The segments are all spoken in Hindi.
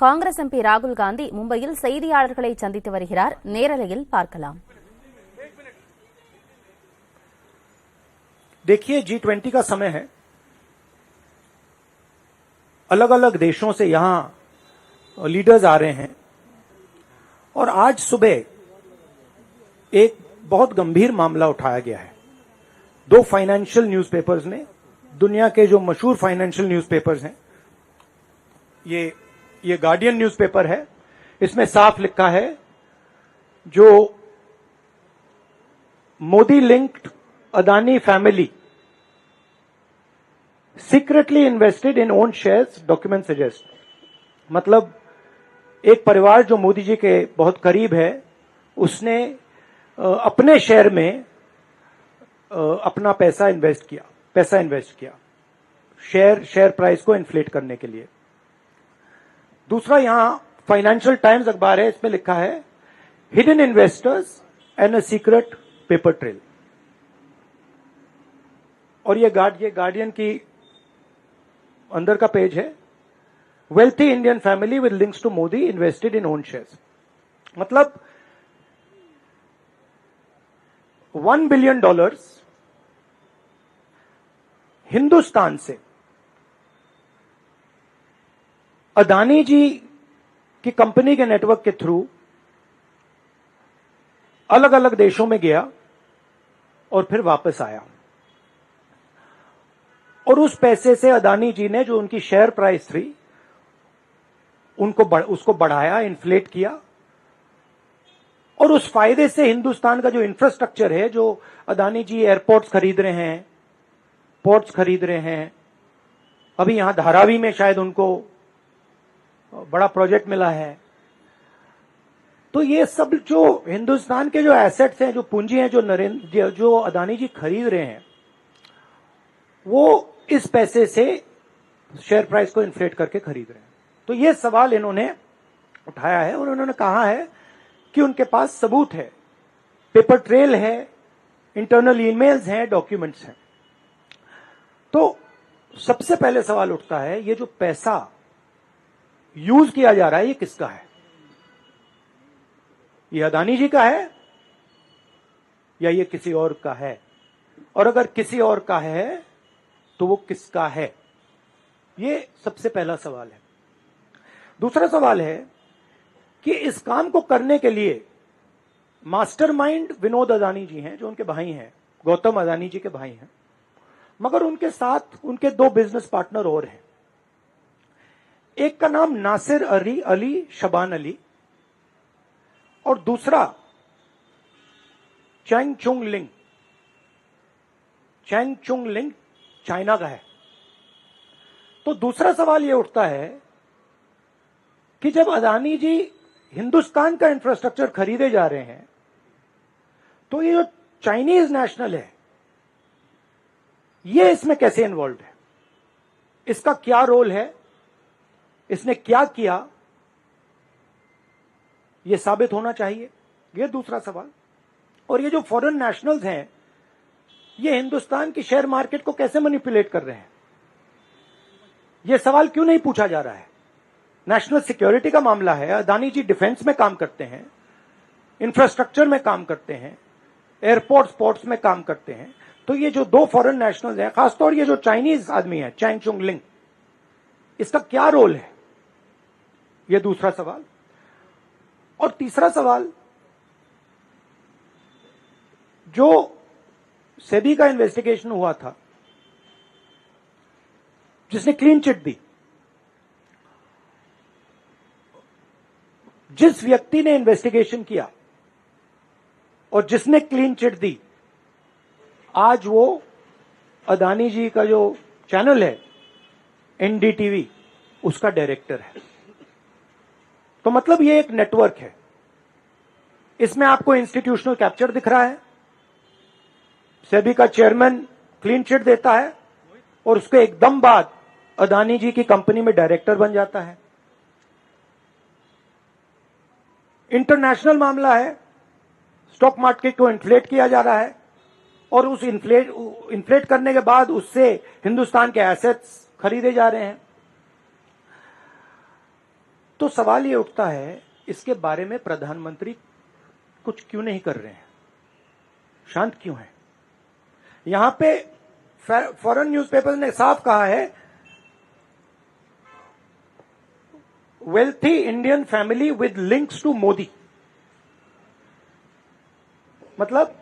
காங்கிரஸ் எம்பி ராகுல் காந்தி மும்பையில் செய்தியாளர்களை சந்தித்து வருகிறார். நேரலையில் பார்க்கலாம். देखिए, G20 का समय है. अलग अलग देशों से यहां लीडर्स आ रहे हैं और आज सुबह एक बहुत गंभीर मामला उठाया गया है. दो फाइनेंशियल न्यूज़पेपर्स ने, दुनिया के जो मशहूर फाइनेंशियल न्यूज़पेपर्स हैं, ये गार्डियन न्यूज़पेपर है. इसमें साफ लिखा है, जो Modi linked Adani family secretly invested in own shares, document suggest. मतलब एक परिवार जो मोदी जी के बहुत करीब है, उसने अपने शेयर में अपना पैसा इन्वेस्ट किया शेयर प्राइस को इन्फ्लेट करने के लिए. दूसरा, यहां फाइनेंशियल टाइम्स अखबार है, इसमें लिखा है hidden investors and a secret paper trail. और ये गार्डियन की अंदर का पेज है. Wealthy Indian family with links to Modi invested in own shares. मतलब $1 बिलियन हिंदुस्तान से अदानी जी की कंपनी के नेटवर्क के थ्रू अलग अलग देशों में गया और फिर वापस आया. और उस पैसे से अदानी जी ने, जो उनकी शेयर प्राइस थी, उसको बढ़ाया, इन्फ्लेट किया. और उस फायदे से हिंदुस्तान का जो इंफ्रास्ट्रक्चर है, जो अदानी जी एयरपोर्ट्स खरीद रहे हैं, पोर्ट्स खरीद रहे हैं, अभी यहां धारावी में शायद उनको बड़ा प्रोजेक्ट मिला है. तो ये सब जो हिंदुस्तान के जो एसेट्स हैं, जो पूंजी हैं, जो अदानी जी खरीद रहे हैं, वो इस पैसे से शेयर प्राइस को इन्फ्लेट करके खरीद रहे हैं. तो ये सवाल इन्होंने उठाया है और उन्होंने कहा है कि उनके पास सबूत है, पेपर ट्रेल है, इंटरनल ईमेल्स हैं, डॉक्यूमेंट्स हैं. तो सबसे पहले सवाल उठता है, ये जो पैसा यूज किया जा रहा है, ये किसका है? ये अदानी जी का है या ये किसी और का है? और अगर किसी और का है तो वो किसका है? ये सबसे पहला सवाल है. दूसरा सवाल है कि इस काम को करने के लिए मास्टरमाइंड विनोद अदानी जी हैं, जो उनके भाई हैं, गौतम अदानी जी के भाई हैं, मगर उनके साथ उनके दो बिजनेस पार्टनर और हैं. एक का नाम नासिर अली शबान अली और दूसरा चैंग चुंग लिंग चाइना का है. तो दूसरा सवाल यह उठता है कि जब अदानी जी हिंदुस्तान का इंफ्रास्ट्रक्चर खरीदे जा रहे हैं, तो ये जो चाइनीज नेशनल है, ये इसमें कैसे इन्वॉल्व है? इसका क्या रोल है? इसने क्या किया? यह साबित होना चाहिए. यह दूसरा सवाल. और ये जो फॉरेन नेशनल्स हैं, ये हिंदुस्तान की शेयर मार्केट को कैसे मैनिपुलेट कर रहे हैं? यह सवाल क्यों नहीं पूछा जा रहा है? नेशनल सिक्योरिटी का मामला है. अदानी जी डिफेंस में काम करते हैं, इंफ्रास्ट्रक्चर में काम करते हैं, एयरपोर्ट्स पोर्ट्स में काम करते हैं. तो ये जो दो फॉरेन नेशनल्स हैं, खासतौर ये जो चाइनीज आदमी है, चैंग चुंग लिंग, इसका क्या रोल है? यह दूसरा सवाल. और तीसरा सवाल, जो सेबी का इन्वेस्टिगेशन हुआ था, जिसने क्लीन चिट दी, जिस व्यक्ति ने इन्वेस्टिगेशन किया और जिसने क्लीन चिट दी, आज वो अदानी जी का जो चैनल है एनडीटीवी, उसका डायरेक्टर है. तो मतलब ये एक नेटवर्क है. इसमें आपको इंस्टीट्यूशनल कैप्चर दिख रहा है. सेबी का चेयरमैन क्लीन चिट देता है और उसके एकदम बाद अदानी जी की कंपनी में डायरेक्टर बन जाता है. इंटरनेशनल मामला है, स्टॉक मार्केट को इन्फ्लेट किया जा रहा है और उस इन्फ्लेट करने के बाद उससे हिंदुस्तान के एसेट्स खरीदे जा रहे हैं. तो सवाल ये उठता है, इसके बारे में प्रधानमंत्री कुछ क्यों नहीं कर रहे हैं, शांत क्यों है? यहां पे फॉरेन न्यूज़पेपर ने साफ कहा है, wealthy Indian family with links to Modi. मतलब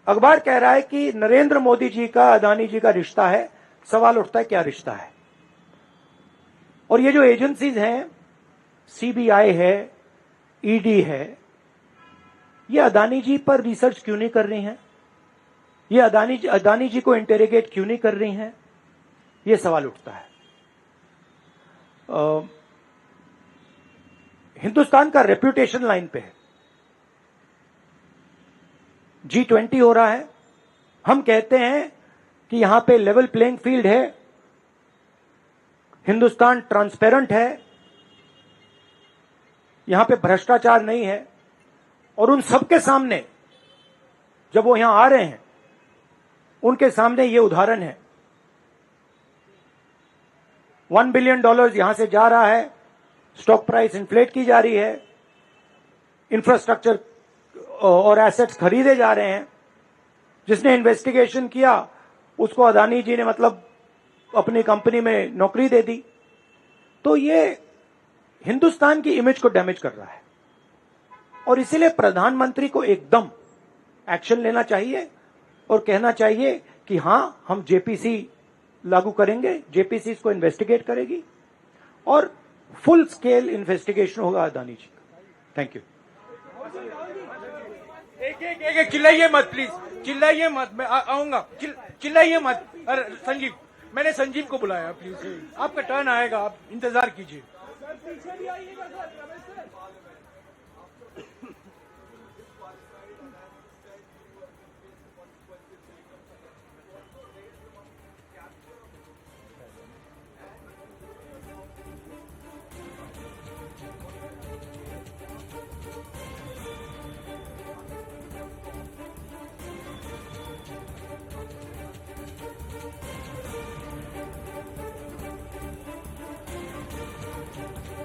अखबार कह रहा है कि नरेंद्र मोदी जी का अदानी जी का रिश्ता है। सवाल उठता है क्या रिश्ता है? और ये जो एजेंसीज हैं, सीबीआई है, ईडी है, ये अदानी जी पर रिसर्च क्यों नहीं कर रही हैं? ये अदानी जी को इंटेरोगेट क्यों नहीं कर रही हैं? ये सवाल उठता है। हिंदुस्तान का रेप्यूटेशन लाइन पे है। G20 हो रहा है, हम कहते हैं कि यहां पे लेवल प्लेइंग फील्ड है, हिंदुस्तान ट्रांसपेरेंट है, यहां पे भ्रष्टाचार नहीं है। और उन सबके सामने जब वो यहां आ रहे हैं, उनके सामने ये उदाहरण है। $1 बिलियन यहां से जा रहा है, स्टॉक प्राइस इन्फ्लेट की जा रही है, इंफ्रास्ट्रक्चर और एसेट्स खरीदे जा रहे हैं। जिसने इन्वेस्टिगेशन किया उसको अदानी जी ने मतलब अपनी कंपनी में नौकरी दे दी। तो ये हिंदुस्तान की इमेज को डैमेज कर रहा है और इसीलिए प्रधानमंत्री को एकदम एक्शन लेना चाहिए और कहना चाहिए कि हां, हम जेपीसी लागू करेंगे, जेपीसी इसको इन्वेस्टिगेट करेगी और फुल स्केल इन्वेस्टिगेशन होगा अदानी जी का। Thank you. एक चिल्लाइए मत प्लीज, चिल्लाइए मत, मैं आऊंगा। चिल्लाइए मत। अरे संजीव, मैंने संजीव को बुलाया, प्लीज आपका टर्न आएगा, आप इंतजार कीजिए।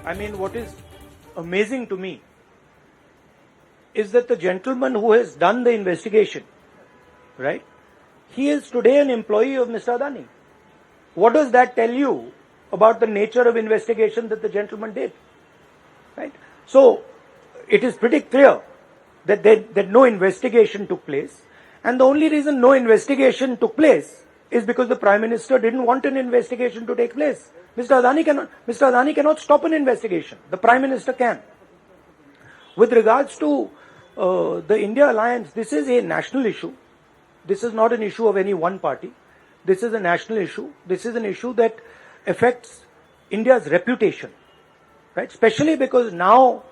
I mean, what is amazing to me is that the gentleman who has done the investigation, right, he is today an employee of Mr. Adani. What does that tell you about the nature of investigation that the gentleman did? Right? So, it is pretty clear that no investigation took place, and the only reason no investigation took place is because the Prime Minister didn't want an investigation to take place. Mr. Adani cannot stop an investigation. The Prime Minister can. With regards to the India alliance, this is a national issue. This is not an issue of any one party. This is a national issue. This is an issue that affects India's reputation, right? Especially because now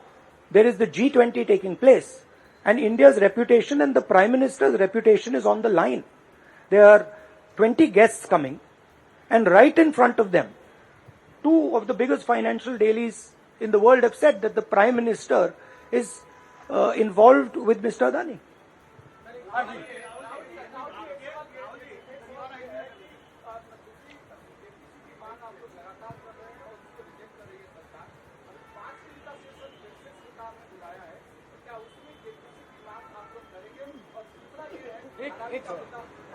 there is the G20 taking place, and India's reputation and the Prime Minister's reputation is on the line. There are 20 guests coming, and right in front of them, two of the biggest financial dailies in the world have said that the Prime Minister is involved with Mr. Adani.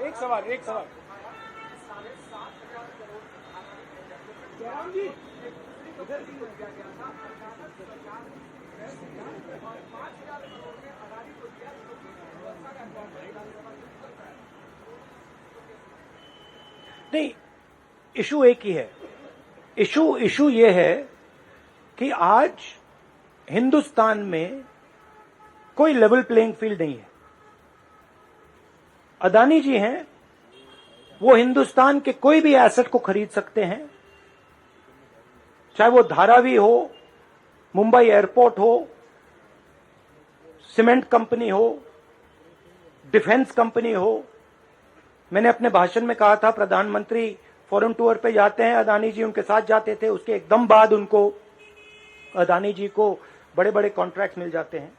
एक सवाल नहीं, इशू एक ही है। इशू ये है कि आज हिंदुस्तान में कोई लेवल प्लेइंग फील्ड नहीं है। अदानी जी हैं, वो हिंदुस्तान के कोई भी एसेट को खरीद सकते हैं, चाहे वो धारावी हो, मुंबई एयरपोर्ट हो, सीमेंट कंपनी हो, डिफेंस कंपनी हो। मैंने अपने भाषण में कहा था, प्रधानमंत्री फॉरेन टूर पे जाते हैं, अदानी जी उनके साथ जाते थे, उसके एकदम बाद उनको अदानी जी को बड़े बड़े कॉन्ट्रैक्ट मिल जाते हैं।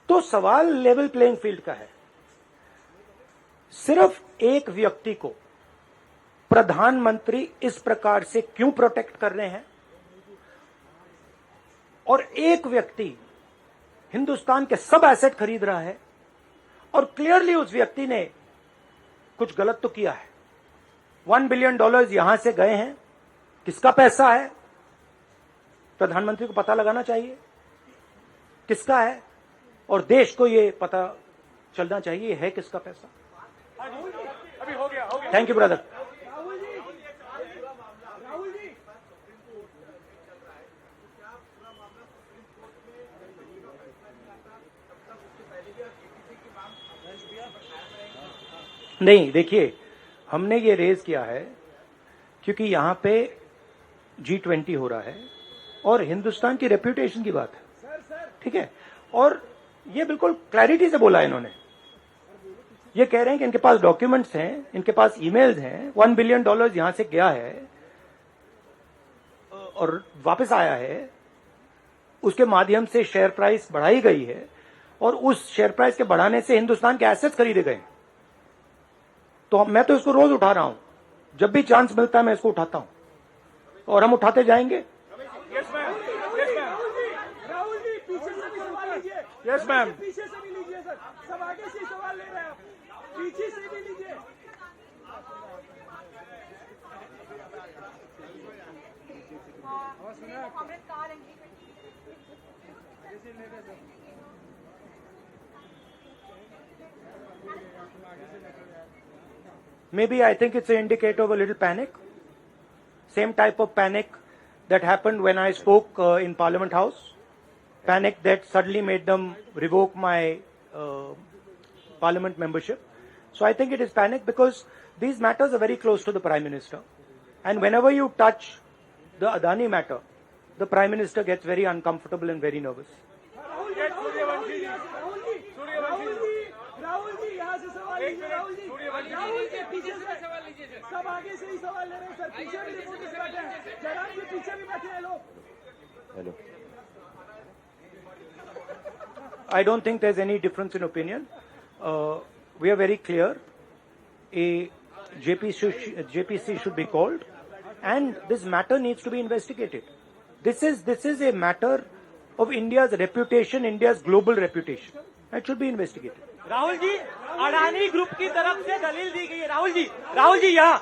तो सवाल लेवल प्लेइंग फील्ड का है। सिर्फ एक व्यक्ति को प्रधानमंत्री इस प्रकार से क्यों प्रोटेक्ट कर रहे हैं? और एक व्यक्ति हिंदुस्तान के सब एसेट खरीद रहा है और क्लियरली उस व्यक्ति ने कुछ गलत तो किया है। $1 बिलियन यहां से गए हैं, किसका पैसा है? प्रधानमंत्री को पता लगाना चाहिए किसका है, और देश को यह पता चलना चाहिए है किसका पैसा। अभी हो गया थैंक यू ब्रदर। नहीं, देखिए, हमने ये रेज किया है क्योंकि यहां पे G20 हो रहा है और हिंदुस्तान की रेप्यूटेशन की बात है, ठीक है। और ये बिल्कुल क्लैरिटी से बोला है इन्होंने। ये कह रहे हैं कि इनके पास डॉक्यूमेंट्स हैं, इनके पास ईमेल्स हैं, $1 बिलियन यहां से गया है और वापस आया है, उसके माध्यम से शेयर प्राइस बढ़ाई गई है और उस शेयर प्राइस के बढ़ाने से हिंदुस्तान के एसेट्स खरीदे गए। तो मैं तो इसको रोज उठा रहा हूं, जब भी चांस मिलता है मैं इसको उठाता हूं और हम उठाते जाएंगे। राहुल जी पीछे से भी सवाल लीजिए। Yes ma'am. पीछे से भी लीजिए सर, सब आगे से ही सवाल ले रहे हैं आप, पीछे से भी लीजिए। Maybe I think it's an indicator of a little panic. Same type of panic that happened when I spoke in Parliament House. Panic that suddenly made them revoke my Parliament membership. So I think it is panic because these matters are very close to the Prime Minister. And whenever you touch the Adani matter, the Prime Minister gets very uncomfortable and very nervous. Rahul ji यहाँ से सवाल लीजिए। राहुल जी पीछे से सवाल लीजिए सर, सब आगे से ही सवाल ले रहे हैं सर, पीछे भी रिपोर्टर्स बैठे हैं, जनाब जी पीछे भी बैठे हैं लोग। Hello. I don't think there's any difference in opinion. We are very clear. A JPC should be called, and this matter needs to be investigated. This is a matter of India's reputation, India's global reputation. It should be investigated. Rahul ji, Adani group की तरफ से दलील दी गई है। राहुल जी यहाँ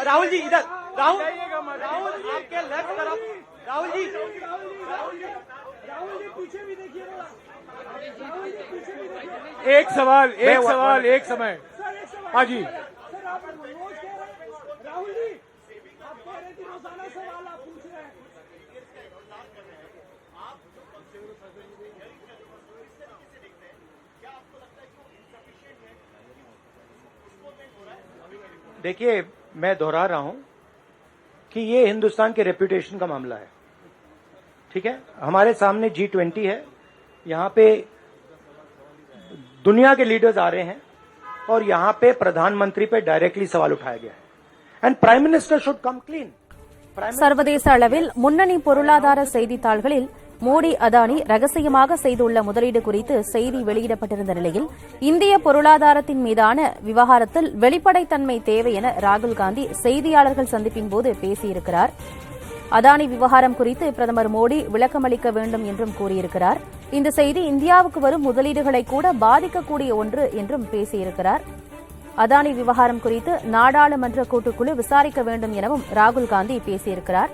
राहुल जी इधर, राहुल आपके लेफ्ट तरफ, राहुल जी पीछे भी देखिए, राहुल जी पीछे भी देखिए। एक सवाल एक समय। सर एक सवाल। हाँ जी। सर आप रोज कह रहे हैं, राहुल जी आप कह रहे हैं कि रोजाना सवाल आप पूछ रहे हैं। देखिए, मैं दोहरा रहा हूं कि ये हिंदुस्तान के रेपुटेशन का मामला है, ठीक है। हमारे सामने G20 है, यहां पे दुनिया के लीडर्स आ रहे हैं और यहां पे प्रधानमंत्री पे डायरेक्टली सवाल उठाया गया है and prime minister should come clean. சர்வதேச அளவில் முன்னணி பொருளாதார செய்தித்தாள்களில் மோடி அதானி ரகசியமாக செய்துள்ள முதலீடு குறித்து செய்தி வெளியிடப்பட்டிருந்த நிலையில் இந்திய பொருளாதாரத்தின் மீதான விவகாரத்தில் வெளிப்படைத்தன்மை தேவை என ராகுல் காந்தி செய்தியாளர்கள் சந்திப்பின் போது பேசியிருக்கிறார். அதானி விவகாரம் குறித்து பிரதமர் மோடி விளக்கமளிக்க வேண்டும் என்றும் கூறியிருக்கிறார். இந்த செய்தி இந்தியாவுக்கு வரும் முதலீடுகளை கூட பாதிக்கக்கூடிய ஒன்று என்றும் பேசியிருக்கிறார். அதானி விவகாரம் குறித்து நாடாளுமன்ற கூட்டுக்குழு விசாரிக்க வேண்டும் எனவும் ராகுல் காந்தி பேசியிருக்கிறார்.